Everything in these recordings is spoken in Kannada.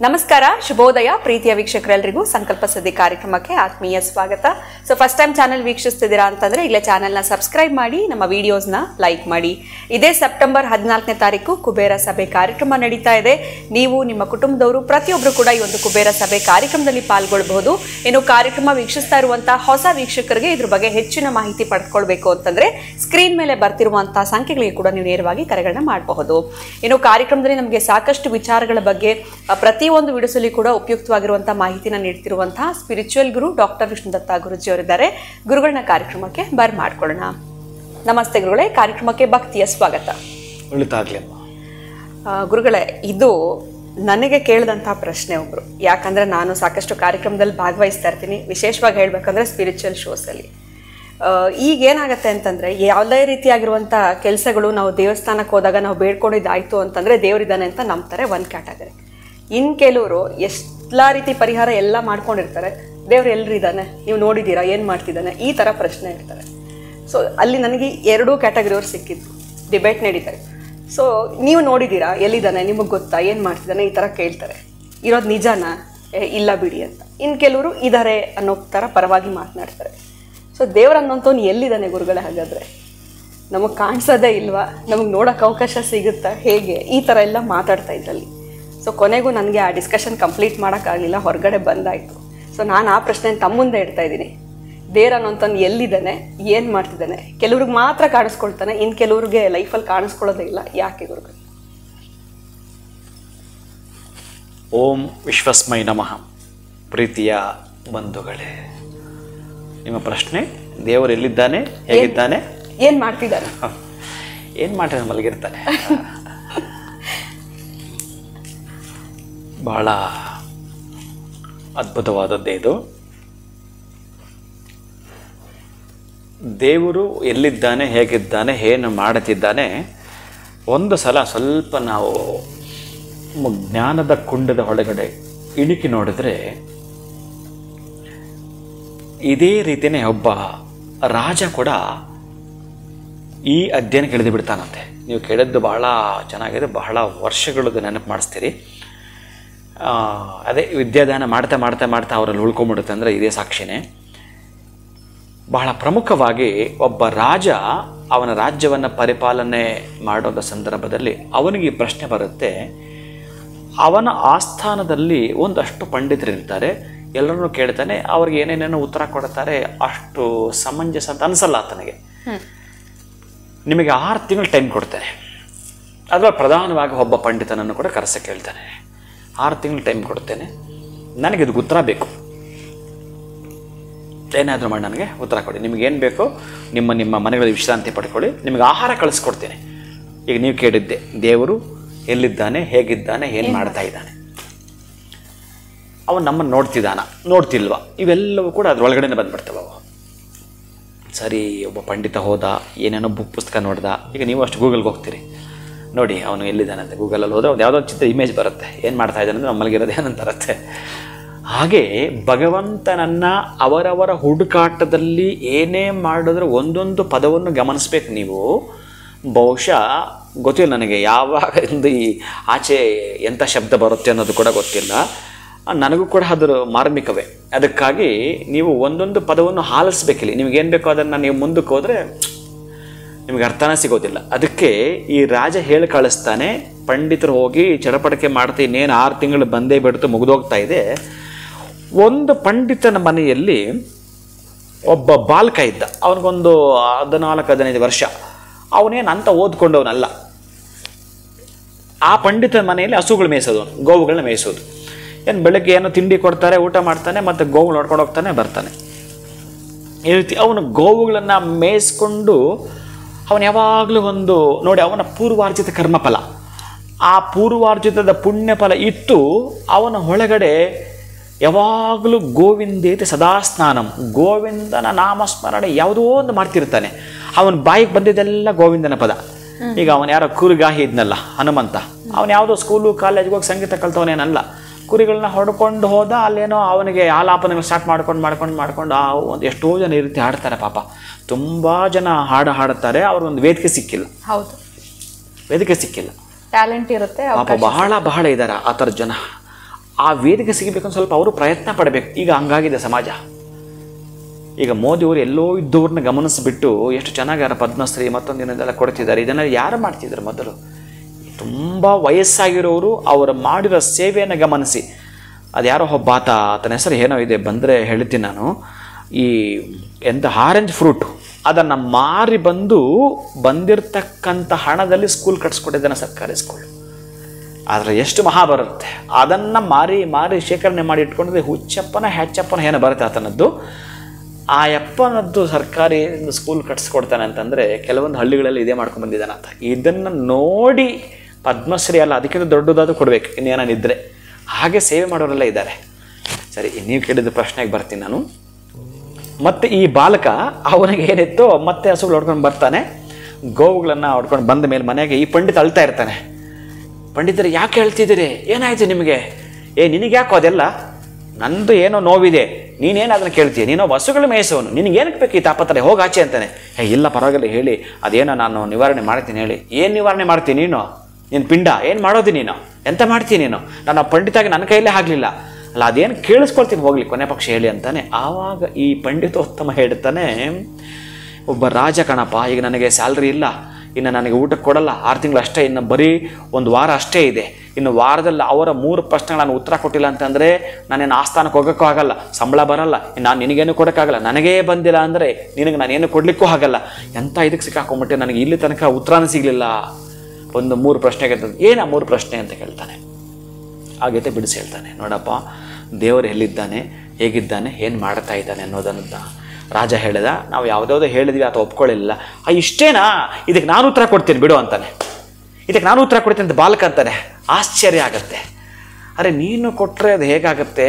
ನಮಸ್ಕಾರ, ಶುಭೋದಯ ಪ್ರೀತಿಯ ವೀಕ್ಷಕರೆಲ್ಲರಿಗೂ ಸಂಕಲ್ಪ ಸಿದ್ಧಿ ಕಾರ್ಯಕ್ರಮಕ್ಕೆ ಆತ್ಮೀಯ ಸ್ವಾಗತ. ಸೊ ಫಸ್ಟ್ ಟೈಮ್ ಚಾನೆಲ್ ವೀಕ್ಷಿಸ್ತಿದ್ದೀರಾ ಅಂತಂದ್ರೆ ಇಲ್ಲೇ ಚಾನೆಲ್ನ ಸಬ್ಸ್ಕ್ರೈಬ್ ಮಾಡಿ, ನಮ್ಮ ವಿಡಿಯೋಸ್ನ ಲೈಕ್ ಮಾಡಿ. ಇದೇ ಸೆಪ್ಟೆಂಬರ್ 14ನೇ ತಾರೀಕು ಕುಬೇರ ಸಭೆ ಕಾರ್ಯಕ್ರಮ ನಡೀತಾ ಇದೆ. ನೀವು ನಿಮ್ಮ ಕುಟುಂಬದವರು ಪ್ರತಿಯೊಬ್ಬರು ಕೂಡ ಈ ಒಂದು ಕುಬೇರ ಸಭೆ ಕಾರ್ಯಕ್ರಮದಲ್ಲಿ ಪಾಲ್ಗೊಳ್ಳಬಹುದು. ಇನ್ನು ಕಾರ್ಯಕ್ರಮ ವೀಕ್ಷಿಸ್ತಾ ಇರುವಂತಹ ಹೊಸ ವೀಕ್ಷಕರಿಗೆ ಇದ್ರ ಬಗ್ಗೆ ಹೆಚ್ಚಿನ ಮಾಹಿತಿ ಪಡ್ಕೊಳ್ಬೇಕು ಅಂತಂದ್ರೆ ಸ್ಕ್ರೀನ್ ಮೇಲೆ ಬರ್ತಿರುವಂತಹ ಸಂಖ್ಯೆಗಳಿಗೆ ಕೂಡ ನೀವು ನೇರವಾಗಿ ಕರೆಗಳನ್ನ ಮಾಡಬಹುದು. ಇನ್ನು ಕಾರ್ಯಕ್ರಮದಲ್ಲಿ ನಮಗೆ ಸಾಕಷ್ಟು ವಿಚಾರಗಳ ಬಗ್ಗೆ ಪ್ರತಿಯೊಂದು ವಿಡಿಯೋಸಲ್ಲಿ ಕೂಡ ಉಪಯುಕ್ತವಾಗಿರುವಂತಹ ಮಾಹಿತಿನ ನೀಡ್ತಿರುವಂತಹ ಸ್ಪಿರಿಚುವಲ್ ಗುರು ಡಾಕ್ಟರ್ ವಿಷ್ಣುದತ್ತ ಗುರುಜಿ ಅವರಿದ್ದಾರೆ. ಗುರುಗಳನ್ನ ಕಾರ್ಯಕ್ರಮಕ್ಕೆ ಮಾಡ್ಕೊಳ್ಳೋಣ. ನಮಸ್ತೆ ಗುರುಗಳೇ, ಕಾರ್ಯಕ್ರಮಕ್ಕೆ ಭಕ್ತಿಯ ಸ್ವಾಗತ. ಗುರುಗಳೇ, ಇದು ನನಗೆ ಕೇಳಿದಂತಹ ಪ್ರಶ್ನೆ ಒಬ್ರು, ಯಾಕಂದ್ರೆ ನಾನು ಸಾಕಷ್ಟು ಕಾರ್ಯಕ್ರಮದಲ್ಲಿ ಭಾಗವಹಿಸ್ತಾ ಇರ್ತೀನಿ. ವಿಶೇಷವಾಗಿ ಹೇಳ್ಬೇಕಂದ್ರೆ ಸ್ಪಿರಿಚುವಲ್ ಶೋಸ್ ಅಲ್ಲಿ ಈಗ ಏನಾಗತ್ತೆ ಅಂತಂದ್ರೆ ಯಾವುದೇ ರೀತಿಯಾಗಿರುವಂತ ಕೆಲಸಗಳು ನಾವು ದೇವಸ್ಥಾನಕ್ಕೆ ಹೋದಾಗ ನಾವು ಬೇಡ್ಕೊಂಡಿದ್ದಾಯ್ತು ಅಂತಂದ್ರೆ ದೇವರಿದ್ದಾನೆ ಅಂತ ನಂಬ್ತಾರೆ, ಒಂದು ಕ್ಯಾಟಗರಿ. ಇನ್ ಕೆಲವರು ಎಲ್ಲಾ ರೀತಿ ಪರಿಹಾರ ಎಲ್ಲ ಮಾಡ್ಕೊಂಡಿರ್ತಾರೆ, ದೇವ್ರು ಎಲ್ರಿದ್ದಾನೆ, ನೀವು ನೋಡಿದ್ದೀರಾ, ಏನ್ ಮಾಡ್ತಿದ್ದಾನೆ, ಈ ತರ ಪ್ರಶ್ನೆ ಇರ್ತಾರೆ. ಸೊ ಅಲ್ಲಿ ನನಗೆ ಎರಡೂ ಕ್ಯಾಟಗರಿಯವ್ರು ಸಿಕ್ಕಿದ್ರು, ಡಿಬೇಟ್ ನಡೀತಾರೆ. ಸೊ ನೀವು ನೋಡಿದ್ದೀರಾ, ಎಲ್ಲಿದ್ದಾನೆ, ನಿಮಗೆ ಗೊತ್ತಾ, ಏನ್ ಮಾಡ್ತಿದ್ದಾನೆ, ಈ ತರ ಕೇಳ್ತಾರೆ. ಇರೋದು ನಿಜಾನ, ಇಲ್ಲ ಬಿಡಿ ಅಂತ. ಇನ್ ಕೆಲವರು ಇದಾರೆ ಅನ್ನೋ ತರ ಪರವಾಗಿ ಮಾತನಾಡ್ತಾರೆ. ಸೊ ದೇವ್ರ ಅನ್ನೋಂಥವ್ನು ಎಲ್ಲಿದ್ದಾನೆ ಗುರುಗಳೇ? ಹಾಗಾದ್ರೆ ನಮಗೆ ಕಾಣಿಸೋದೇ ಇಲ್ವಾ, ನಮಗೆ ನೋಡೋಕೆ ಅವಕಾಶ ಸಿಗುತ್ತಾ, ಹೇಗೆ, ಈ ಥರ ಎಲ್ಲ ಮಾತಾಡ್ತಾ ಇದ್ದಲ್ಲಿ. ಸೊ ಕೊನೆಗೂ ನನಗೆ ಆ ಡಿಸ್ಕಷನ್ ಕಂಪ್ಲೀಟ್ ಮಾಡೋಕ್ಕಾಗಲಿಲ್ಲ, ಹೊರಗಡೆ ಬಂದಾಯಿತು. ಸೊ ನಾನು ಆ ಪ್ರಶ್ನೆ ತಮ್ಮ ಮುಂದೆ ಇಡ್ತಾ ಇದ್ದೀನಿ. ದೇವ್ರ ಅನ್ನೋಂಥವ್ನು ಎಲ್ಲಿದ್ದಾನೆ, ಏನು ಮಾಡ್ತಿದ್ದಾನೆ? ಕೆಲವ್ರಿಗೆ ಮಾತ್ರ ಕಾಣಿಸ್ಕೊಳ್ತಾನೆ, ಇನ್ನು ಕೆಲವ್ರಿಗೆ ಲೈಫಲ್ಲಿ ಕಾಣಿಸ್ಕೊಳ್ಳೋದೇ ಇಲ್ಲ, ಯಾಕೆ ಗುರುಗಳು? ಓಂ ವಿಶ್ವಸ್ಮೈ ನಮಃ. ಪ್ರೀತಿಯ ಬಂಧುಗಳೇ, ನಿಮ್ಮ ಪ್ರಶ್ನೆ ದೇವರು ಎಲ್ಲಿದ್ದಾನೆ, ಹೇಗಿದ್ದಾನೆ, ಏನು ಮಾಡ್ತಿದ್ದಾನೆ? ಏನು ಮಾಡ್ತಾನೆ? ಮಲಗಿರ್ತಾನೆ. ಬಹಳ ಅದ್ಭುತವಾದದ್ದೇ ಇದು. ದೇವರು ಎಲ್ಲಿದ್ದಾನೆ, ಹೇಗಿದ್ದಾನೆ, ಏನು ಮಾಡುತ್ತಿದ್ದಾನೆ, ಒಂದು ಸಲ ಸ್ವಲ್ಪ ನಾವು ಜ್ಞಾನದ ಕುಂಡದ ಒಳಗಡೆ ಇಣುಕಿ ನೋಡಿದ್ರೆ ಇದೇ ರೀತಿಯೇ ಒಬ್ಬ ರಾಜ ಕೂಡ ಈ ಅಧ್ಯಯನ ಇಳಿದು ಬಿಡ್ತಾನಂತೆ. ನೀವು ಕೇಳಿದ್ದು ಬಹಳ ಚೆನ್ನಾಗಿದೆ, ಬಹಳ ವರ್ಷಗಳದ್ದು ನೆನಪು ಮಾಡಿಸ್ತೀರಿ. ಅದೇ ವಿದ್ಯಾದಾನ ಮಾಡ್ತಾ ಮಾಡ್ತಾ ಮಾಡ್ತಾ ಅವರಲ್ಲಿ ಉಳ್ಕೊಂಡ್ಬಿಡುತ್ತೆ ಅಂದರೆ ಇದೇ ಸಾಕ್ಷಿನೇ. ಬಹಳ ಪ್ರಮುಖವಾಗಿ ಒಬ್ಬ ರಾಜ ಅವನ ರಾಜ್ಯವನ್ನು ಪರಿಪಾಲನೆ ಮಾಡೋದ ಸಂದರ್ಭದಲ್ಲಿ ಅವನಿಗೆ ಈ ಪ್ರಶ್ನೆ ಬರುತ್ತೆ. ಅವನ ಆಸ್ಥಾನದಲ್ಲಿ ಒಂದಷ್ಟು ಪಂಡಿತರಿರ್ತಾರೆ, ಎಲ್ಲರನ್ನೂ ಕೇಳ್ತಾನೆ, ಅವ್ರಿಗೆ ಏನೇನೇನೋ ಉತ್ತರ ಕೊಡ್ತಾರೆ. ಅಷ್ಟು ಸಮಂಜಸ ಅಂತ ಅನಿಸಲ್ಲ ಆತನಿಗೆ. ನಿಮಗೆ 6 ತಿಂಗಳು ಟೈಮ್ ಕೊಡ್ತಾನೆ. ಅದರಲ್ಲಿ ಪ್ರಧಾನವಾಗಿ ಒಬ್ಬ ಪಂಡಿತನನ್ನು ಕೂಡ ಕರೆಸ ಕೇಳ್ತಾನೆ. 6 ತಿಂಗಳು ಟೈಮ್ ಕೊಡ್ತೇನೆ, ನನಗಿದು ಉತ್ತರ ಬೇಕು, ಏನಾದರೂ ಮಾಡಿ ನನಗೆ ಉತ್ತರ ಕೊಡಿ. ನಿಮಗೇನು ಬೇಕು, ನಿಮ್ಮ ಮನೆಗಳಲ್ಲಿ ವಿಶ್ರಾಂತಿ ಪಡ್ಕೊಳ್ಳಿ, ನಿಮಗೆ ಆಹಾರ ಕಳಿಸ್ಕೊಡ್ತೇನೆ. ಈಗ ನೀವು ಕೇಳಿದ್ದೆ, ದೇವರು ಎಲ್ಲಿದ್ದಾನೆ, ಹೇಗಿದ್ದಾನೆ, ಏನು ಮಾಡ್ತಾ ಇದ್ದಾನೆ, ಅವನು ನಮ್ಮನ್ನು ನೋಡ್ತಿದ್ದಾನ, ನೋಡ್ತಿಲ್ವಾ, ಇವೆಲ್ಲವೂ ಕೂಡ ಅದರೊಳಗಡೆನೇ ಬಂದುಬಿಡ್ತವೆ ಅವು. ಸರಿ, ಒಬ್ಬ ಪಂಡಿತ ಹೋದ, ಏನೇನೋ ಪುಸ್ತಕ ನೋಡ್ದ. ಈಗ ನೀವು ಅಷ್ಟು ಗೂಗಲ್ಗೆ ಹೋಗ್ತೀರಿ, ನೋಡಿ ಅವನು ಎಲ್ಲಿದ್ದಾನೆ ಅಂತ. ಗೂಗಲಲ್ಲಿ ಹೋದರೆ ಒಂದು ಯಾವುದೋ ಚಿತ್ರ ಇಮೇಜ್ ಬರುತ್ತೆ, ಏನು ಮಾಡ್ತಾ ಇದ್ದಾನೆ ಅಂದರೆ ನಮ್ಮಲ್ಲಿರೋದು ಏನಂತ ಬರುತ್ತೆ. ಹಾಗೆ ಭಗವಂತನನ್ನು ಅವರವರ ಹುಡುಕಾಟದಲ್ಲಿ ಏನೇ ಮಾಡಿದ್ರೆ ಒಂದೊಂದು ಪದವನ್ನು ಗಮನಿಸ್ಬೇಕು ನೀವು. ಬಹುಶಃ ಗೊತ್ತಿಲ್ಲ ನನಗೆ ಯಾವಾಗಿಂದ ಈ ಆಚೆ ಎಂಥ ಶಬ್ದ ಬರುತ್ತೆ ಅನ್ನೋದು ಕೂಡ ಗೊತ್ತಿಲ್ಲ. ನನಗೂ ಕೂಡ ಅದರ ಮಾರ್ಮಿಕವೇ. ಅದಕ್ಕಾಗಿ ನೀವು ಒಂದೊಂದು ಪದವನ್ನು ಆಲಿಸ್ಬೇಕಿಲ್ಲ. ನಿಮಗೇನು ಬೇಕೋ ಅದನ್ನು ನೀವು ಮುಂದಕ್ಕೆ ಹೋದರೆ ನಿಮಗೆ ಅರ್ಥನೇ ಸಿಗೋದಿಲ್ಲ. ಅದಕ್ಕೆ ಈ ರಾಜ ಹೇಳಿ ಕಳಿಸ್ತಾನೆ, ಪಂಡಿತರು ಹೋಗಿ ಚಡಪಡಿಕೆ ಮಾಡ್ತಾ ಇನ್ನೇನು 6 ತಿಂಗಳು ಬಂದೇ ಬಿಡ್ತು, ಮುಗಿದೋಗ್ತಾ ಇದೆ. ಒಂದು ಪಂಡಿತನ ಮನೆಯಲ್ಲಿ ಒಬ್ಬ ಬಾಲಕ ಇದ್ದ, ಅವನಿಗೊಂದು 14-15 ವರ್ಷ. ಅವನೇನು ಅಂತ ಓದ್ಕೊಂಡವನಲ್ಲ. ಆ ಪಂಡಿತನ ಮನೆಯಲ್ಲಿ ಹಸುಗಳು ಮೇಯಿಸೋದು, ಗೋವುಗಳನ್ನ ಮೇಯಿಸೋದು. ಏನು ಬೆಳಗ್ಗೆ ಏನೋ ತಿಂಡಿ ಕೊಡ್ತಾರೆ, ಊಟ ಮಾಡ್ತಾನೆ, ಮತ್ತು ಗೋವುಗಳು ನೋಡ್ಕೊಂಡು ಹೋಗ್ತಾನೆ, ಬರ್ತಾನೆ. ಈ ರೀತಿ ಅವನು ಗೋವುಗಳನ್ನು ಮೇಯಿಸ್ಕೊಂಡು ಅವನು ಯಾವಾಗಲೂ ಒಂದು ನೋಡಿ, ಅವನ ಪೂರ್ವಾರ್ಜಿತ ಕರ್ಮಫಲ, ಆ ಪೂರ್ವಾರ್ಜಿತದ ಪುಣ್ಯಫಲ ಇತ್ತು ಅವನ ಒಳಗಡೆ ಯಾವಾಗಲೂ ಗೋವಿಂದೇತಿ ಸದಾ ಸ್ನಾನಂ, ಗೋವಿಂದನ ನಾಮಸ್ಮರಣೆ ಯಾವುದೋ ಒಂದು ಮಾಡ್ತಿರ್ತಾನೆ. ಅವನ ಬಾಯಿಗೆ ಬಂದಿದ್ದೆಲ್ಲ ಗೋವಿಂದನ ಪದ. ಈಗ ಅವನು ಯಾರೋ ಕೂರುಗಾಹಿ ಇದ್ನಲ್ಲ ಹನುಮಂತ, ಅವನು ಯಾವುದೋ ಸ್ಕೂಲು ಕಾಲೇಜ್ಗೆ ಹೋಗಿ ಸಂಗೀತ ಕಲ್ತವನೇನಲ್ಲ, ಕುರಿಗಳನ್ನ ಹೊಡ್ಕೊಂಡು ಹೋದ. ಅಲ್ಲೇನೋ ಅವನಿಗೆ ಆಲಾಪನೆಗಳು ಸ್ಟಾರ್ಟ್ ಮಾಡ್ಕೊಂಡು ಒಂದು ಎಷ್ಟೋ ಜನ ಈ ರೀತಿ ಹಾಡ್ತಾರೆ ಪಾಪ. ತುಂಬ ಜನ ಹಾಡುತ್ತಾರೆ, ಅವ್ರಿಗೊಂದು ವೇದಿಕೆ ಸಿಕ್ಕಿಲ್ಲ. ಹೌದು, ವೇದಿಕೆ ಸಿಕ್ಕಿಲ್ಲ. ಟ್ಯಾಲೆಂಟ್ ಇರುತ್ತೆ ಪಾಪ ಬಹಳ ಇದ್ದಾರೆ ಆ ಥರ ಜನ. ಆ ವೇದಿಕೆ ಸಿಗಬೇಕಂದ್ರೆ ಸ್ವಲ್ಪ ಅವರು ಪ್ರಯತ್ನ ಪಡಬೇಕು. ಈಗ ಹಂಗಾಗಿದೆ ಸಮಾಜ. ಈಗ ಮೋದಿಯವರು ಎಲ್ಲೋ ಇದ್ದವ್ರನ್ನ ಗಮನಿಸಿಬಿಟ್ಟು ಎಷ್ಟು ಚೆನ್ನಾಗಿ ಪದ್ಮಶ್ರೀ ಮತ್ತೊಂದಿನದೆಲ್ಲ ಕೊಡ್ತಿದ್ದಾರೆ. ಇದನ್ನು ಯಾರು ಮಾಡ್ತಿದ್ದಾರೆ? ಮೊದಲು ತುಂಬ ವಯಸ್ಸಾಗಿರೋರು ಅವರ ಮಾಡಿರೋ ಸೇವೆಯನ್ನು ಗಮನಿಸಿ. ಅದು ಯಾರೋ ಒಬ್ಬ ಆತನ ಹೆಸರು ಏನೋ ಇದೆ, ಬಂದರೆ ಹೇಳ್ತೀನಿ ನಾನು. ಈ ಆರೆಂಜ್ ಫ್ರೂಟು ಅದನ್ನು ಮಾರಿ ಬಂದಿರತಕ್ಕಂಥ ಹಣದಲ್ಲಿ ಸ್ಕೂಲ್ ಕಟ್ಸ್ಕೊಟ್ಟಿದ್ದಾನೆ, ಸರ್ಕಾರಿ ಸ್ಕೂಲ್. ಆದರೆ ಎಷ್ಟು ಮಹಾ ಬರುತ್ತೆ. ಅದನ್ನು ಮಾರಿ ಶೇಖರಣೆ ಮಾಡಿ ಇಟ್ಕೊಂಡಿದ್ದೆ. ಹೆಚ್ಚಪ್ಪನ ಏನೋ ಬರುತ್ತೆ ಆತನದ್ದು. ಆ ಯಪ್ಪನದ್ದು ಸರ್ಕಾರಿ ಸ್ಕೂಲ್ ಕಟ್ಸ್ಕೊಡ್ತಾನೆ ಅಂತಂದರೆ ಕೆಲವೊಂದು ಹಳ್ಳಿಗಳಲ್ಲಿ ಇದೇ ಮಾಡ್ಕೊಂಡು ಬಂದಿದ್ದಾನೆ ಅಂತ. ಇದನ್ನು ನೋಡಿ ಪದ್ಮಶ್ರೀ ಅಲ್ಲ, ಅದಕ್ಕಿಂತ ದೊಡ್ಡದಾದರೂ ಕೊಡಬೇಕು ಇನ್ನೇನಿದ್ರೆ. ಹಾಗೆ ಸೇವೆ ಮಾಡೋರೆಲ್ಲ ಇದ್ದಾರೆ. ಸರಿ, ನೀವು ಕೇಳಿದ ಪ್ರಶ್ನೆಗೆ ಬರ್ತೀನಿ ನಾನು. ಮತ್ತು ಈ ಬಾಲಕ ಅವನಿಗೆ ಏನಿತ್ತು, ಮತ್ತೆ ಹಸುಗಳು ಹೊಡ್ಕೊಂಡು ಬರ್ತಾನೆ. ಗೋವುಗಳನ್ನು ಹೊಡ್ಕೊಂಡು ಬಂದ ಮೇಲೆ ಮನೆಗೆ ಈ ಪಂಡಿತ ಅಳ್ತಾ ಇರ್ತಾನೆ. ಪಂಡಿತರು, ಯಾಕೆ ಹೇಳ್ತಿದ್ದೀರಿ? ಏನಾಯಿತು ನಿಮಗೆ? ನಿನಗೆ ಯಾಕೋ ಅದೆಲ್ಲ? ನಂದು ಏನೋ ನೋವಿದೆ, ನೀನೇನು ಅದನ್ನು ಕೇಳ್ತೀಯ? ನೀನೋ ಹಸುಗಳು ಮೇಯಿಸೋನು, ನಿನಗೇನಕ್ಕೆ ಬೇಕು ಈ ತಾಪತ್ರೆ? ಹೋಗಿ ಆಚೆ ಅಂತಾನೆ. ಇಲ್ಲ ಪರವಾಗಿಲ್ಲ ಹೇಳಿ, ಅದೇನೋ ನಾನು ನಿವಾರಣೆ ಮಾಡ್ತೀನಿ ಹೇಳಿ. ಏನು ನಿವಾರಣೆ ಮಾಡ್ತೀನಿ ನೀನು? ನೀನು ಪಿಂಡ ಏನು ಮಾಡೋದು ನೀನು? ಎಂತ ಮಾಡ್ತೀನಿ ನೀನು? ನಾನು ಆ ಪಂಡಿತಾಗಿ ನನ್ನ ಕೈಯಲ್ಲೇ ಆಗಲಿಲ್ಲ ಅಲ್ಲ, ಅದೇನು ಕೇಳಿಸ್ಕೊಳ್ತೀನಿ ಹೋಗ್ಲಿ, ಕೊನೆ ಪಕ್ಷ ಹೇಳಿ ಅಂತಾನೆ. ಆವಾಗ ಈ ಪಂಡಿತೋತ್ತಮ ಹೇಳ್ತಾನೆ, ಒಬ್ಬ ರಾಜ ಕಣಪ್ಪ, ಈಗ ನನಗೆ ಸ್ಯಾಲ್ರಿ ಇಲ್ಲ, ಇನ್ನು ನನಗೆ ಊಟಕ್ಕೆ ಕೊಡಲ್ಲ, 6 ತಿಂಗಳು ಅಷ್ಟೇ, ಇನ್ನು ಬರೀ 1 ವಾರ ಅಷ್ಟೇ ಇದೆ. ಇನ್ನು ವಾರದಲ್ಲಿ ಅವರ 3 ಪ್ರಶ್ನೆಗಳು ನಾನು ಉತ್ತರ ಕೊಟ್ಟಿಲ್ಲ ಅಂತಂದರೆ ನಾನೇನು ಆಸ್ಥಾನಕ್ಕೆ ಹೋಗೋಕ್ಕೂ ಆಗಲ್ಲ, ಸಂಬಳ ಬರಲ್ಲ, ನಾನು ನಿನಗೇನು ಕೊಡೋಕ್ಕಾಗಲ್ಲ. ನನಗೇ ಬಂದಿಲ್ಲ ಅಂದರೆ ನಿನಗೆ ನಾನೇನು ಕೊಡಲಿಕ್ಕೂ ಆಗಲ್ಲ. ಎಂಥ ಇದಕ್ಕೆ ಸಿಕ್ಕಾಕೊಂಡ್ಬಿಟ್ಟೆ, ನನಗೆ ಇಲ್ಲಿ ತನಕ ಉತ್ತರನೇ ಸಿಗಲಿಲ್ಲ. ಒಂದು 3 ಪ್ರಶ್ನೆಗೆ ಏನು 3 ಪ್ರಶ್ನೆ ಅಂತ ಕೇಳ್ತಾನೆ. ಆಗೈತೆ ಬಿಡಿಸಿ ಹೇಳ್ತಾನೆ, ನೋಡಪ್ಪ, ದೇವರು ಎಲ್ಲಿದ್ದಾನೆ, ಹೇಗಿದ್ದಾನೆ, ಏನು ಮಾಡ್ತಾ ಇದ್ದಾನೆ ಅನ್ನೋದನ್ನು ರಾಜ ಹೇಳಿದ. ನಾವು ಯಾವುದಾವುದೋ ಹೇಳಿದ್ವಿ, ಅಥವಾ ಒಪ್ಕೊಳ್ಳಿಲ್ಲ. ಇಷ್ಟೇನಾ? ಇದಕ್ಕೆ ನಾನು ಉತ್ತರ ಕೊಡ್ತೀನಿ ಬಿಡು ಅಂತಾನೆ. ಇದಕ್ಕೆ ನಾನು ಉತ್ತರ ಕೊಡ್ತೀನಿ ಅಂತ ಬಾಲಕ ಅಂತಾನೆ. ಆಶ್ಚರ್ಯ ಆಗತ್ತೆ. ಅರೆ, ನೀನು ಕೊಟ್ಟರೆ ಅದು ಹೇಗಾಗತ್ತೆ?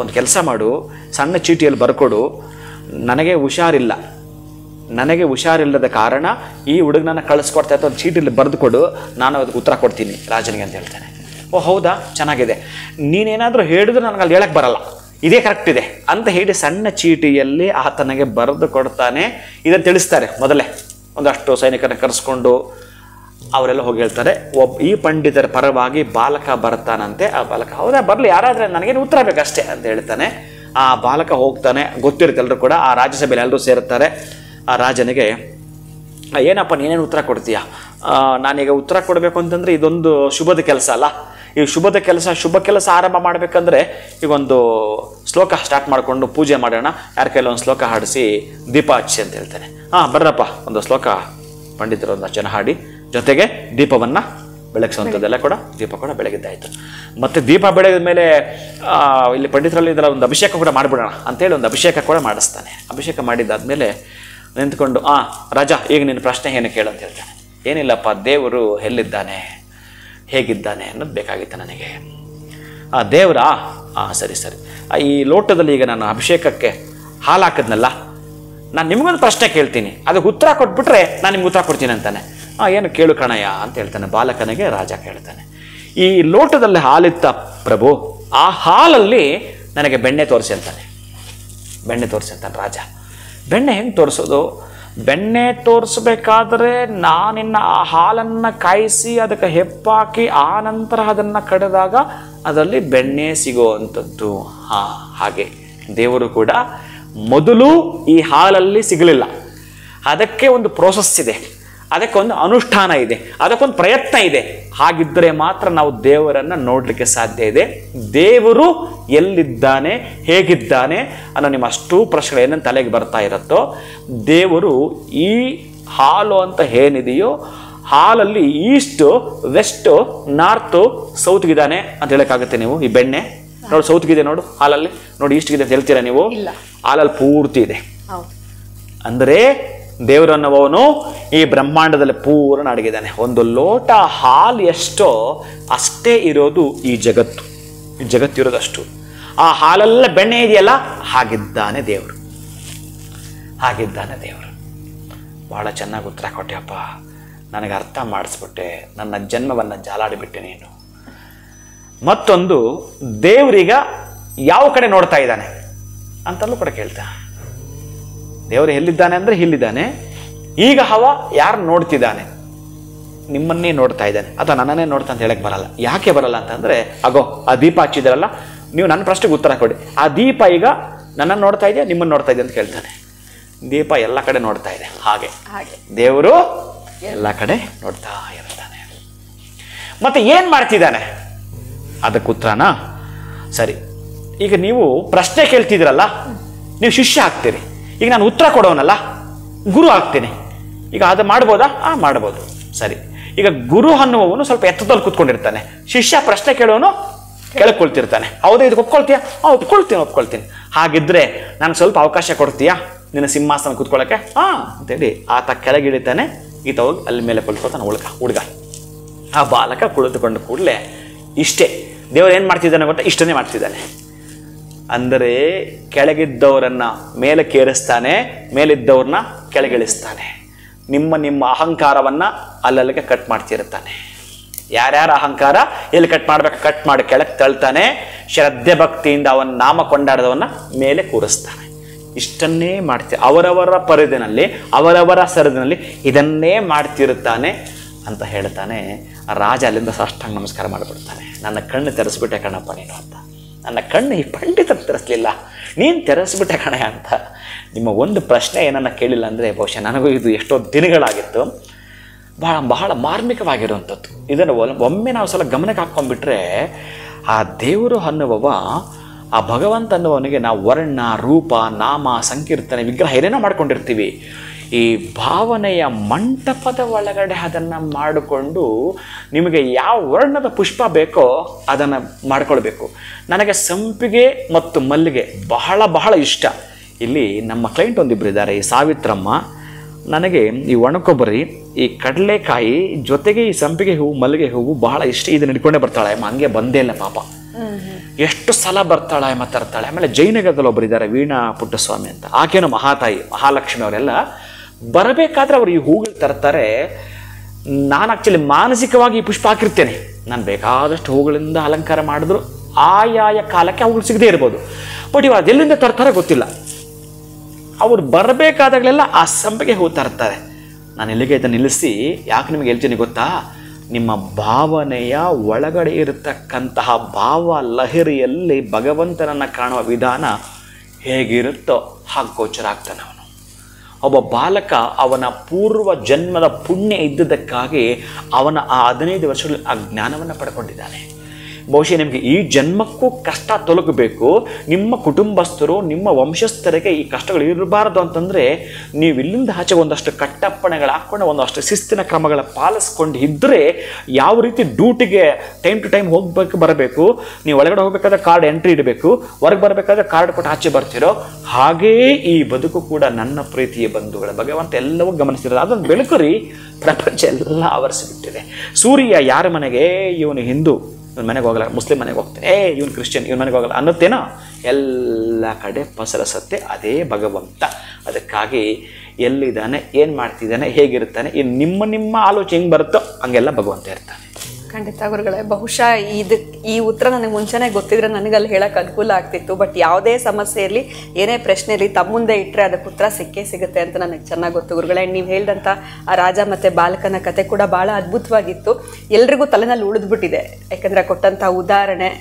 ಒಂದು ಕೆಲಸ ಮಾಡು, ಸಣ್ಣ ಚೀಟಿಯಲ್ಲಿ ಬರ್ಕೊಡು, ನನಗೆ ಹುಷಾರಿಲ್ಲದ ಕಾರಣ ಈ ಹುಡುಗನನ್ನು ಕಳಿಸ್ಕೊಡ್ತಾ ಇತ್ತು, ಒಂದು ಚೀಟಿಯಲ್ಲಿ ಬರೆದು ಕೊಡು, ನಾನು ಅದಕ್ಕೆ ಉತ್ತರ ಕೊಡ್ತೀನಿ ರಾಜನಿಗೆ ಅಂತ ಹೇಳ್ತಾನೆ. ಓ ಹೌದಾ, ಚೆನ್ನಾಗಿದೆ. ನೀನೇನಾದರೂ ಹೇಳಿದ್ರೆ ನನಗೆ ಅಲ್ಲಿ ಹೇಳಕ್ಕೆ ಬರಲ್ಲ, ಇದೇ ಕರೆಕ್ಟ್ ಇದೆ ಅಂತ ಹೇಳಿ ಸಣ್ಣ ಚೀಟಿಯಲ್ಲಿ ಆತನಿಗೆ ಬರೆದು ಕೊಡ್ತಾನೆ. ಇದನ್ನು ತಿಳಿಸ್ತಾರೆ ಮೊದಲೇ. ಒಂದಷ್ಟು ಸೈನಿಕರನ್ನ ಕರೆಸ್ಕೊಂಡು ಅವರೆಲ್ಲ ಹೋಗಿ ಹೇಳ್ತಾರೆ, ಈ ಪಂಡಿತರ ಪರವಾಗಿ ಬಾಲಕ ಬರ್ತಾನಂತೆ. ಆ ಬಾಲಕ, ಹೌದಾ, ಬರಲಿ, ಯಾರಾದರೆ ನನಗೇನು ಉತ್ತರ ಬೇಕಷ್ಟೇ ಅಂತ ಹೇಳ್ತಾನೆ. ಆ ಬಾಲಕ ಹೋಗ್ತಾನೆ. ಗೊತ್ತಿರುತ್ತೆ ಎಲ್ಲರೂ ಕೂಡ. ಆ ರಾಜ್ಯಸಭೆಯಲ್ಲಿ ಎಲ್ಲರೂ ಸೇರುತ್ತಾರೆ. ಆ ರಾಜನಿಗೆ, ಏನಪ್ಪ ನೀನೇನು ಉತ್ತರ ಕೊಡ್ತೀಯಾ? ನಾನೀಗ ಉತ್ತರ ಕೊಡಬೇಕು ಅಂತಂದರೆ ಇದೊಂದು ಶುಭದ ಕೆಲಸ ಅಲ್ಲ. ಈ ಶುಭ ಕೆಲಸ ಆರಂಭ ಮಾಡಬೇಕಂದ್ರೆ ಈಗೊಂದು ಶ್ಲೋಕ ಸ್ಟಾರ್ಟ್ ಮಾಡಿಕೊಂಡು ಪೂಜೆ ಮಾಡೋಣ, ಯಾರ ಕೈಲಿ ಒಂದು ಶ್ಲೋಕ ಹಾಡಿಸಿ ದೀಪ ಹಚ್ಚಿ ಅಂತ ಹೇಳ್ತಾನೆ. ಬರ್ರಪ್ಪ, ಒಂದು ಶ್ಲೋಕ ಪಂಡಿತರು ಒಂದು ಜನ ಹಾಡಿ, ಜೊತೆಗೆ ದೀಪವನ್ನು ಬೆಳಗಿಸುವಂಥದ್ದೆಲ್ಲ ಕೂಡ, ದೀಪ ಕೂಡ ಬೆಳಗಿದ್ದಾಯಿತು. ಮತ್ತು ದೀಪ ಬೆಳಗಿದ ಮೇಲೆ ಇಲ್ಲಿ ಪಂಡಿತರಲ್ಲಿ ಇದರ ಒಂದು ಅಭಿಷೇಕ ಕೂಡ ಮಾಡಿಬಿಡೋಣ ಅಂತೇಳಿ ಒಂದು ಅಭಿಷೇಕ ಕೂಡ ಮಾಡಿಸ್ತಾನೆ. ಅಭಿಷೇಕ ಮಾಡಿದ್ದಾದಮೇಲೆ ನಿಂತ್ಕೊಂಡು, ರಾಜ, ಈಗ ನಿನ್ನ ಪ್ರಶ್ನೆ ಏನು ಕೇಳಂತ ಹೇಳ್ತಾನೆ. ಏನಿಲ್ಲಪ್ಪ, ದೇವರು ಎಲ್ಲಿದ್ದಾನೆ, ಹೇಗಿದ್ದಾನೆ ಅನ್ನೋದು ಬೇಕಾಗಿತ್ತು ನನಗೆ. ದೇವರಾ? ಸರಿ. ಈ ಲೋಟದಲ್ಲಿ ಈಗ ನಾನು ಅಭಿಷೇಕಕ್ಕೆ ಹಾಲು ಹಾಕಿದ್ನಲ್ಲ, ನಾನು ನಿಮಗೊಂದು ಪ್ರಶ್ನೆ ಕೇಳ್ತೀನಿ, ಅದಕ್ಕೆ ಉತ್ತರ ಕೊಟ್ಬಿಟ್ರೆ ನಾನು ನಿಮ್ಗೆ ಉತ್ತರ ಕೊಡ್ತೀನಿ ಅಂತಾನೆ. ಏನು ಕೇಳು ಕಣಯ್ಯ ಅಂತ ಹೇಳ್ತಾನೆ. ಬಾಲಕನಿಗೆ ರಾಜ ಕೇಳ್ತಾನೆ, ಈ ಲೋಟದಲ್ಲಿ ಹಾಲಿತ್ತ ಪ್ರಭು, ಆ ಹಾಲಲ್ಲಿ ನನಗೆ ಬೆಣ್ಣೆ ತೋರಿಸಿ ಅಂತಾನೆ. ಬೆಣ್ಣೆ ತೋರಿಸಿ ಅಂತಾನೆ ರಾಜ. ಬೆಣ್ಣೆ ಹೆಂಗೆ ತೋರಿಸೋದು? ಬೆಣ್ಣೆ ತೋರಿಸ್ಬೇಕಾದ್ರೆ ನಾನಿನ್ನ ಆ ಹಾಲನ್ನು ಕಾಯಿಸಿ ಅದಕ್ಕೆ ಹೆಪ್ಪಾಕಿ ಆ ನಂತರ ಅದನ್ನು ಕಡಿದಾಗ ಅದರಲ್ಲಿ ಬೆಣ್ಣೆ ಸಿಗುವಂಥದ್ದು. ಹಾಗೆ ದೇವರು ಕೂಡ ಮೊದಲು ಈ ಹಾಲಲ್ಲಿ ಸಿಗಲಿಲ್ಲ. ಅದಕ್ಕೆ ಒಂದು ಪ್ರೋಸೆಸ್ ಇದೆ, ಅದಕ್ಕೊಂದು ಅನುಷ್ಠಾನ ಇದೆ, ಅದಕ್ಕೊಂದು ಪ್ರಯತ್ನ ಇದೆ. ಹಾಗಿದ್ದರೆ ಮಾತ್ರ ನಾವು ದೇವರನ್ನು ನೋಡಲಿಕ್ಕೆ ಸಾಧ್ಯ ಇದೆ. ದೇವರು ಎಲ್ಲಿದ್ದಾನೆ, ಹೇಗಿದ್ದಾನೆ ಅನ್ನೋ ನಿಮ್ಮ ಅಷ್ಟೂ ಪ್ರಶ್ನೆಗಳು ಏನಂತ ತಲೆಗೆ ಬರ್ತಾ ಇರುತ್ತೋ, ದೇವರು ಈ ಹಾಲು ಅಂತ ಏನಿದೆಯೋ ಹಾಲಲ್ಲಿ ಈಸ್ಟು, ವೆಸ್ಟು, ನಾರ್ತು, ಸೌತ್ಗಿದ್ದಾನೆ ಅಂತ ಹೇಳೋಕ್ಕಾಗುತ್ತೆ ನೀವು? ಈ ಬೆಣ್ಣೆ ನೋಡಿ, ಸೌತ್ಗಿದೆ ನೋಡು ಹಾಲಲ್ಲಿ, ನೋಡಿ ಈಸ್ಟ್ಗಿದೆ ಅಂತ ಹೇಳ್ತೀರಾ ನೀವು? ಹಾಲಲ್ಲಿ ಪೂರ್ತಿ ಇದೆ. ಅಂದರೆ ದೇವರನ್ನವನು ಈ ಬ್ರಹ್ಮಾಂಡದಲ್ಲಿ ಪೂರ್ಣ ಅಡಗಿದ್ದಾನೆ. ಒಂದು ಲೋಟ ಹಾಲು ಎಷ್ಟೋ ಅಷ್ಟೇ ಇರೋದು ಈ ಜಗತ್ತು. ಈ ಜಗತ್ತಿರೋದು ಅಷ್ಟು. ಆ ಹಾಲೆಲ್ಲ ಬೆಣ್ಣೆ ಇದೆಯಲ್ಲ, ಹಾಗಿದ್ದಾನೆ ದೇವರು. ಬಹಳ ಚೆನ್ನಾಗಿ ಉತ್ತರ ಕೊಟ್ಟೆಯಪ್ಪ, ನನಗೆ ಅರ್ಥ ಮಾಡಿಸ್ಬಿಟ್ಟೆ, ನನ್ನ ಜನ್ಮವನ್ನು ಜಾಲಾಡಿಬಿಟ್ಟೆ ನೀನು. ಮತ್ತೊಂದು ದೇವರೀಗ ಯಾವ ಕಡೆ ನೋಡ್ತಾ ಇದ್ದಾನೆ ಅಂತಲೂ ಕೂಡ ಕೇಳ್ತಾ. ದೇವರು ಎಲ್ಲಿದ್ದಾನೆ ಅಂದರೆ ಇಲ್ಲಿದ್ದಾನೆ. ಈಗ ಯಾರು ನೋಡ್ತಿದ್ದಾನೆ? ನಿಮ್ಮನ್ನೇ ನೋಡ್ತಾ ಇದ್ದಾನೆ ಅಥವಾ ನನ್ನನ್ನೇ ನೋಡ್ತಾ ಅಂತ ಹೇಳಕ್ ಬರಲ್ಲ. ಯಾಕೆ ಬರಲ್ಲ ಅಂತಂದ್ರೆ, ಅಗೋ ಆ ದೀಪ ಹಚ್ಚಿದ್ರಲ್ಲ, ನೀವು ನನ್ನ ಪ್ರಶ್ನೆಗೆ ಉತ್ತರ ಕೊಡಿ. ಆ ದೀಪ ಈಗ ನನ್ನನ್ನು ನೋಡ್ತಾ ಇದೆಯಾ, ನಿಮ್ಮನ್ನು ನೋಡ್ತಾ ಇದೆಯಾ ಅಂತ ಕೇಳ್ತಾನೆ. ದೀಪ ಎಲ್ಲ ಕಡೆ ನೋಡ್ತಾ ಇದೆ. ಹಾಗೆ ದೇವರು ಎಲ್ಲ ಕಡೆ ನೋಡ್ತಾ ಇರ್ತಾನೆ. ಮತ್ತೆ ಏನ್ ಮಾಡ್ತಿದ್ದಾನೆ ಅದಕ್ಕೆ ಉತ್ತರನಾ? ಸರಿ, ಈಗ ನೀವು ಪ್ರಶ್ನೆ ಕೇಳ್ತಿದ್ರಲ್ಲ, ನೀವು ಶಿಷ್ಯ ಆಗ್ತೀರಿ. ಈಗ ನಾನು ಉತ್ತರ ಕೊಡೋನಲ್ಲ, ಗುರು ಆಗ್ತೀನಿ. ಈಗ ಅದು ಮಾಡ್ಬೋದಾ? ಮಾಡ್ಬೋದು. ಸರಿ, ಈಗ ಗುರು ಅನ್ನುವವನು ಸ್ವಲ್ಪ ಎತ್ತದಲ್ಲಿ ಕೂತ್ಕೊಂಡಿರ್ತಾನೆ, ಶಿಷ್ಯ ಪ್ರಶ್ನೆ ಕೇಳೋನು ಕೇಳ್ಕೊಳ್ತಿರ್ತಾನೆ. ಹೌದಾ, ಇದಕ್ಕೆ ಒಪ್ಕೊಳ್ತೀಯಾ? ಒಪ್ಕೊಳ್ತೀನಿ. ಹಾಗಿದ್ರೆ ನನಗೆ ಸ್ವಲ್ಪ ಅವಕಾಶ ಕೊಡ್ತೀಯಾ ನಿನ್ನ ಸಿಂಹಾಸನ ಕೂತ್ಕೊಳ್ಳೋಕ್ಕೆ? ಅಂತೇಳಿ ಆತ ಕೆಳಗಿಳಿತಾನೆ. ಈತ ಹೋಗಿ ಅಲ್ಲಿ ಮೇಲೆ ಕುಳ್ಕೊತಾನೆ ಹುಡುಗ. ಆ ಬಾಲಕ ಕುಳಿತುಕೊಂಡು ಕೂಡಲೇ ಇಷ್ಟೇ, ದೇವರು ಏನು ಮಾಡ್ತಿದ್ದಾನೆ ಗೊತ್ತಾ? ಇಷ್ಟನ್ನೇ ಮಾಡ್ತಿದ್ದಾನೆ. ಅಂದರೆ ಕೆಳಗಿದ್ದವರನ್ನ ಮೇಲೆ ಕೇರಿಸ್ತಾನೆ, ಮೇಲಿದ್ದವ್ರನ್ನ ಕೆಳಗಿಳಿಸ್ತಾನೆ. ನಿಮ್ಮ ಅಹಂಕಾರವನ್ನ ಅಲ್ಲಲ್ಲಿಗೆ ಕಟ್ ಮಾಡ್ತಿರ್ತಾನೆ. ಯಾರ್ಯಾರ ಅಹಂಕಾರ ಎಲ್ಲಿ ಕಟ್ ಮಾಡ್ಬೇಕು ಕಟ್ ಮಾಡಿ ಕೆಳಗೆ ತಳ್ತಾನೆ. ಶ್ರದ್ಧೆ ಭಕ್ತಿಯಿಂದ ಅವನ ನಾಮ ಕೊಂಡಾಡದವನ್ನ ಮೇಲೆ ಕೂರಿಸ್ತಾನೆ. ಇಷ್ಟನ್ನೇ ಮಾಡ್ತೀವಿ. ಅವರವರ ಪರಿಧಿನಲ್ಲಿ, ಅವರವರ ಸರದಿನಲ್ಲಿ ಇದನ್ನೇ ಮಾಡ್ತಿರುತ್ತಾನೆ ಅಂತ ಹೇಳ್ತಾನೆ. ಆ ರಾಜ ಅಲ್ಲಿಂದ ಸಾಷ್ಟಾಂಗ ನಮಸ್ಕಾರ ಮಾಡಿಬಿಡ್ತಾನೆ. ನನ್ನ ಕಣ್ಣು ತೆರೆಸ್ಬಿಟ್ಟೆ ಕಣಪ್ಪ ನೀನು ಅಂತ. ನನ್ನ ಕಣ್ಣು ಈ ಪಂಡಿತರು ತೆರೆಸ್ಲಿಲ್ಲ, ನೀನು ತೆರೆಸ್ಬಿಟ್ಟೆ ಕಣೆ ಅಂತ. ನಿಮ್ಮ ಒಂದು ಪ್ರಶ್ನೆ ಏನನ್ನ ಕೇಳಿಲ್ಲ ಅಂದರೆ ಬಹುಶಃ ನನಗೂ ಇದು ಎಷ್ಟೋ ದಿನಗಳಾಗಿತ್ತು. ಬಹಳ ಮಾರ್ಮಿಕವಾಗಿರುವಂಥದ್ದು. ಇದನ್ನು ಒಮ್ಮೆ ನಾವು ಸಲ ಗಮನಕ್ಕೆ ಹಾಕ್ಕೊಂಡ್ಬಿಟ್ರೆ, ಆ ದೇವರು ಅನ್ನುವವ, ಆ ಭಗವಂತ ಅನ್ನುವನಿಗೆ ನಾವು ವರ್ಣ, ರೂಪ, ನಾಮ, ಸಂಕೀರ್ತನೆ, ವಿಗ್ರಹ ಏನೇನೋ ಮಾಡ್ಕೊಂಡಿರ್ತೀವಿ. ಈ ಭಾವನೆಯ ಮಂಟಪದ ಒಳಗಡೆ ಅದನ್ನು ಮಾಡಿಕೊಂಡು ನಿಮಗೆ ಯಾವ ವರ್ಣದ ಪುಷ್ಪ ಬೇಕೋ ಅದನ್ನು ಮಾಡ್ಕೊಳ್ಬೇಕು. ನನಗೆ ಸಂಪಿಗೆ ಮತ್ತು ಮಲ್ಲಿಗೆ ಬಹಳ ಇಷ್ಟ. ಇಲ್ಲಿ ನಮ್ಮ ಕ್ಲೈಂಟ್ ಒಂದಿಬ್ಬರು ಇದ್ದಾರೆ, ಈ ಸಾವಿತ್ರಮ್ಮ. ನನಗೆ ಈ ಒಣಕೊಬ್ಬರಿ, ಈ ಕಡಲೆಕಾಯಿ ಜೊತೆಗೆ ಈ ಸಂಪಿಗೆ ಹೂವು, ಮಲ್ಲಿಗೆ ಹೂವು ಬಹಳ ಇಷ್ಟ. ಇದನ್ನ ಹಿಡ್ಕೊಂಡೇ ಬರ್ತಾಳೆ ಅಮ್ಮ. ಹಂಗೆ ಬಂದೇ ಇಲ್ಲ ಪಾಪ, ಎಷ್ಟು ಸಲ ಬರ್ತಾಳೆ ಅಮ್ಮ, ತರ್ತಾಳೆ. ಆಮೇಲೆ ಜೈನಗರದಲ್ಲಿ ಒಬ್ಬರು ಇದ್ದಾರೆ, ವೀಣಾ ಪುಟ್ಟಸ್ವಾಮಿ ಅಂತ. ಆಕೆನೋ ಮಹಾತಾಯಿ, ಮಹಾಲಕ್ಷ್ಮಿ ಅವರೆಲ್ಲ ಬರಬೇಕಾದ್ರೆ ಅವ್ರು ಈ ಹೂಗಳು ತರ್ತಾರೆ. ನಾನು ಆಕ್ಚುಲಿ ಮಾನಸಿಕವಾಗಿ ಈ ಪುಷ್ಪ ಹಾಕಿರ್ತೇನೆ. ನಾನು ಬೇಕಾದಷ್ಟು ಹೂಗಳಿಂದ ಅಲಂಕಾರ ಮಾಡಿದ್ರು ಆಯಾಯ ಕಾಲಕ್ಕೆ ಅವುಗಳು ಸಿಗದೇ ಇರ್ಬೋದು. ಬಟ್ ಇವಾಗ ಅದೆಲ್ಲಿಂದ ತರ್ತಾರೆ ಗೊತ್ತಿಲ್ಲ. ಅವ್ರು ಬರಬೇಕಾದಾಗಲೆಲ್ಲ ಆ ಸಂಪಿಗೆ ಹೂ ತರ್ತಾರೆ. ನಾನು ಎಲ್ಲಿಗೆ ಇದನ್ನು ನಿಲ್ಲಿಸಿ ಯಾಕೆ ನಿಮಗೆ ಹೇಳ್ತೀನಿ ಗೊತ್ತಾ? ನಿಮ್ಮ ಭಾವನೆಯ ಒಳಗಡೆ ಇರತಕ್ಕಂತಹ ಭಾವ ಲಹರಿಯಲ್ಲಿ ಭಗವಂತನನ್ನು ಕಾಣುವ ವಿಧಾನ ಹೇಗಿರುತ್ತೋ ಹಾಗೆ ಗೋಚರ ಆಗ್ತಾನೆ ಅವನು. ಒಬ್ಬ ಬಾಲಕ ಅವನ ಪೂರ್ವ ಜನ್ಮದ ಪುಣ್ಯ ಇದ್ದುದಕ್ಕಾಗಿ ಅವನ ಆ 15 ವರ್ಷಗಳಲ್ಲಿ ಆ ಜ್ಞಾನವನ್ನು ಪಡ್ಕೊಂಡಿದ್ದಾನೆ. ಬಹುಶಃ ನಿಮಗೆ ಈ ಜನ್ಮಕ್ಕೂ ಕಷ್ಟ ತೊಲಗಬೇಕು. ನಿಮ್ಮ ಕುಟುಂಬಸ್ಥರು, ನಿಮ್ಮ ವಂಶಸ್ಥರಿಗೆ ಈ ಕಷ್ಟಗಳು ಇರಬಾರದು ಅಂತಂದರೆ ನೀವು ಇಲ್ಲಿಂದ ಆಚೆ ಒಂದಷ್ಟು ಕಟ್ಟಪ್ಪಣೆಗಳು ಹಾಕ್ಕೊಂಡು ಒಂದಷ್ಟು ಶಿಸ್ತಿನ ಕ್ರಮಗಳ ಪಾಲಿಸ್ಕೊಂಡು ಇದ್ದರೆ ಯಾವ ರೀತಿ ಡ್ಯೂಟಿಗೆ ಟೈಮ್ ಟು ಟೈಮ್ ಹೋಗ್ಬೇಕು ಬರಬೇಕು, ನೀವು ಒಳಗಡೆ ಹೋಗ್ಬೇಕಾದ್ರೆ ಕಾರ್ಡ್ ಎಂಟ್ರಿ ಇಡಬೇಕು, ಹೊರಗೆ ಬರಬೇಕಾದ್ರೆ ಕಾರ್ಡ್ ಕೊಟ್ಟು ಆಚೆ ಬರ್ತಿರೋ ಹಾಗೆಯೇ ಈ ಬದುಕು ಕೂಡ. ನನ್ನ ಪ್ರೀತಿಯ ಬಂಧುಗಳ ಭಗವಂತ ಎಲ್ಲವೂ ಗಮನಿಸ್ತಿರೋದು. ಅದನ್ನು ಬೆಳಕುರಿ ಪ್ರಪಂಚ ಎಲ್ಲ ಆವರಿಸಿಬಿಟ್ಟಿದೆ. ಸೂರ್ಯ ಯಾರ ಮನೆಗೆ, ಇವನು ಹಿಂದೂ ಇವನ ಮನೆಗೆ ಹೋಗಲ್ಲ, ಮುಸ್ಲಿಂ ಮನೆಗೆ ಹೋಗ್ತಾನೆ, ಇವನು ಕ್ರಿಶ್ಚಿಯನ್ ಇವನ ಮನೆಗೆ ಹೋಗಲ್ಲ ಅನ್ನತ್ತೇನೋ, ಎಲ್ಲ ಕಡೆ ಪಸರಸತ್ತೆ ಅದೇ ಭಗವಂತ. ಅದಕ್ಕಾಗಿ ಎಲ್ಲಿದ್ದಾನೆ, ಏನು ಮಾಡ್ತಿದ್ದಾನೆ, ಹೇಗಿರ್ತಾನೆ, ನಿಮ್ಮ ಆಲೋಚನೆ ಹೆಂಗೆ ಬರುತ್ತೋ ಹಂಗೆಲ್ಲ ಭಗವಂತ ಇರ್ತಾನೆ. ಖಂಡಿತ ಗುರುಗಳೇ, ಬಹುಶಃ ಈ ಉತ್ತರ ನನಗೆ ಮುಂಚೆನೇ ಗೊತ್ತಿದ್ರೆ ನನಗಲ್ಲಿ ಹೇಳಕ್ಕೆ ಅನುಕೂಲ ಆಗ್ತಿತ್ತು. ಬಟ್ ಯಾವುದೇ ಸಮಸ್ಯೆ ಇರಲಿ, ಏನೇ ಪ್ರಶ್ನೆ ಇರಲಿ, ತಮ್ಮ ಮುಂದೆ ಇಟ್ಟರೆ ಅದಕ್ಕೆ ಉತ್ತರ ಸಿಕ್ಕೇ ಸಿಗುತ್ತೆ ಅಂತ ನನಗೆ ಚೆನ್ನಾಗಿ ಗೊತ್ತು ಗುರುಗಳೇ. ನೀವು ಹೇಳಿದಂಥ ಆ ರಾಜ ಮತ್ತು ಬಾಲಕನ ಕತೆ ಕೂಡ ಭಾಳ ಅದ್ಭುತವಾಗಿತ್ತು. ಎಲ್ರಿಗೂ ತಲೆನಲ್ಲಿ ಉಳಿದ್ಬಿಟ್ಟಿದೆ. ಯಾಕಂದರೆ ಕೊಟ್ಟಂಥ ಉದಾಹರಣೆ,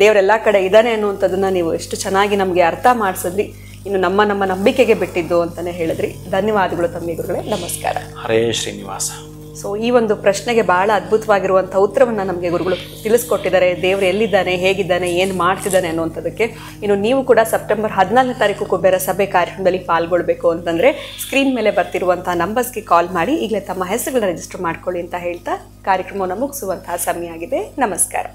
ದೇವರೆಲ್ಲ ಕಡೆ ಇದ್ದಾನೆ ಅನ್ನುವಂಥದ್ದನ್ನು ನೀವು ಎಷ್ಟು ಚೆನ್ನಾಗಿ ನಮಗೆ ಅರ್ಥ ಮಾಡಿಸಿದ್ರಿ. ಇನ್ನು ನಮ್ಮ ನಂಬಿಕೆಗೆ ಬಿಟ್ಟಿದ್ದು ಅಂತಲೇ ಹೇಳಿದ್ರಿ. ಧನ್ಯವಾದಗಳು ತಮಗೆ ಗುರುಗಳೇ. ನಮಸ್ಕಾರ. ಹರೇ ಶ್ರೀನಿವಾಸ. ಸೊ ಈ ಒಂದು ಪ್ರಶ್ನೆಗೆ ಭಾಳ ಅದ್ಭುತವಾಗಿರುವಂಥ ಉತ್ತರವನ್ನು ನಮಗೆ ಗುರುಗಳು ತಿಳಿಸ್ಕೊಟ್ಟಿದ್ದಾರೆ. ದೇವರು ಎಲ್ಲಿದ್ದಾನೆ, ಹೇಗಿದ್ದಾನೆ, ಏನು ಮಾಡ್ತಿದ್ದಾನೆ ಅನ್ನುವಂಥದ್ದಕ್ಕೆ. ಇನ್ನು ನೀವು ಕೂಡ ಸೆಪ್ಟೆಂಬರ್ 14ನೇ ತಾರೀಕು ಕುಬೇರ ಸಭೆ ಕಾರ್ಯಕ್ರಮದಲ್ಲಿ ಪಾಲ್ಗೊಳ್ಬೇಕು ಅಂತಂದರೆ ಸ್ಕ್ರೀನ್ ಮೇಲೆ ಬರ್ತಿರುವಂಥ ನಂಬರ್ಸ್ಗೆ ಕಾಲ್ ಮಾಡಿ ಈಗಲೇ ತಮ್ಮ ಹೆಸರುಗಳನ್ನ ರಿಜಿಸ್ಟರ್ ಮಾಡ್ಕೊಳ್ಳಿ ಅಂತ ಹೇಳ್ತಾ ಕಾರ್ಯಕ್ರಮವನ್ನು ಮುಗಿಸುವಂತಹ ಸಮಯ ಆಗಿದೆ. ನಮಸ್ಕಾರ.